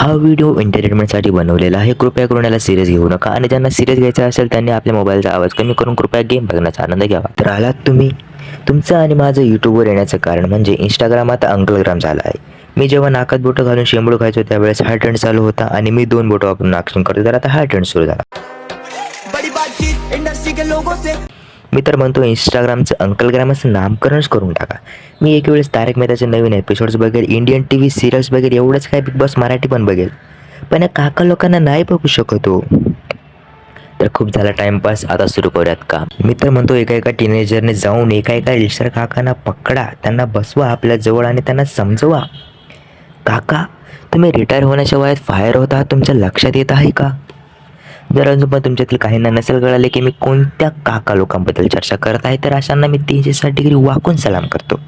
हा व्हिडिओ एंटरटेनमेंटसाठी बनवलेला आहे. कृपया करून याला सिरियस घेऊ नका आणि ज्यांना सिरियस घ्यायचा असेल त्यांनी आपल्या मोबाईलचा आवाज कमी करून कृपया गेम बघण्याचा आनंद घ्यावा. तर आलात तुम्ही. तुमचं आणि माझं यूट्यूबवर येण्याचं कारण म्हणजे इंस्टाग्राम आता अंकलग्राम झाला आहे. मी जेव्हा नाकात बोटं घालून शेंबूड खायचो त्यावेळेस हा ट्रेंड चालू होता आणि मी 2 बोटं वापरून नाक्षण करतो तर आता हा ट्रेंड सुरू झाला. मी तर म्हणतो इंस्टाग्रामचं अंकलग्रामचं नामकरणच करून टाका. मी एक वेळेस तारक मेहताचे नवीन एपिसोड्स बघेल, इंडियन टीव्ही सिरियल्स बघेल, एवढंच काय बिग बॉस मराठी पण बघेल. पण या काका लोकांना नाही बघू शकत हो. तर खूप झाला टाइमपास, आता सुरू करूयात का. मी तर म्हणतो एका टीनेजरने जाऊन एका इल्सर काकांना पकडा, त्यांना बसवा आपल्या जवळ आणि त्यांना समजवा, काका तुम्ही रिटायर होण्याच्या वयात फायर होता, तुमच्या लक्षात येत आहे का? जर अजून पण तुमच्यातील काहींना नसेल कळाले की मी कोणत्या काका लोकांबद्दल चर्चा करत आहे तर अशांना मी 360 डिग्री वाकून सलाम करतो,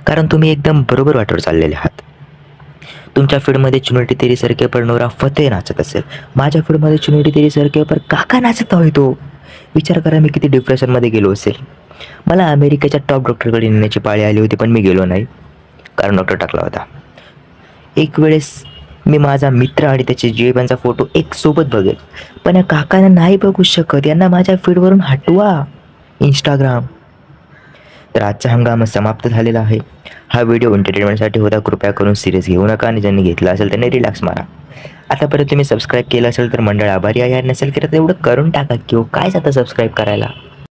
कारण तुम्ही एकदम बरोबर वाटेवर चाललेले आहात. तुमच्या फीडमध्ये चुनरी तेरी सरके पर नोरा फतेह नाचत असेल, माझ्या फीडमध्ये चुनरी तेरी सरके पर काका नाचत आहे. तो विचार करा मी किती डिप्रेशनमध्ये गेलो असेल. मला अमेरिकेच्या टॉप डॉक्टरकडे नेण्याची पाळी आली होती पण मी गेलो नाही, कारण डॉक्टर टाकला होता. एक वेळेस मी माझा मित्र आणि त्याचे जेबांचा फोटो एक सोबत बघेल, पण या काकांना नाही बघू शकत, यांना माझ्या फीडवरून हटवा इंस्टाग्राम. तर आजचा हंगाम समाप्त झालेला आहे. हा व्हिडिओ एंटरटेनमेंटसाठी होता, कृपया करून सिरियस घेऊ नका आणि ज्यांनी घेतला असेल त्यांनी रिलॅक्स मारा. आतापर्यंत तुम्ही सबस्क्राईब केलं असेल तर मंडळ आभारी आहे, नसेल केलं तर एवढं करून टाका. किंवा काय जातं सबस्क्राईब करायला.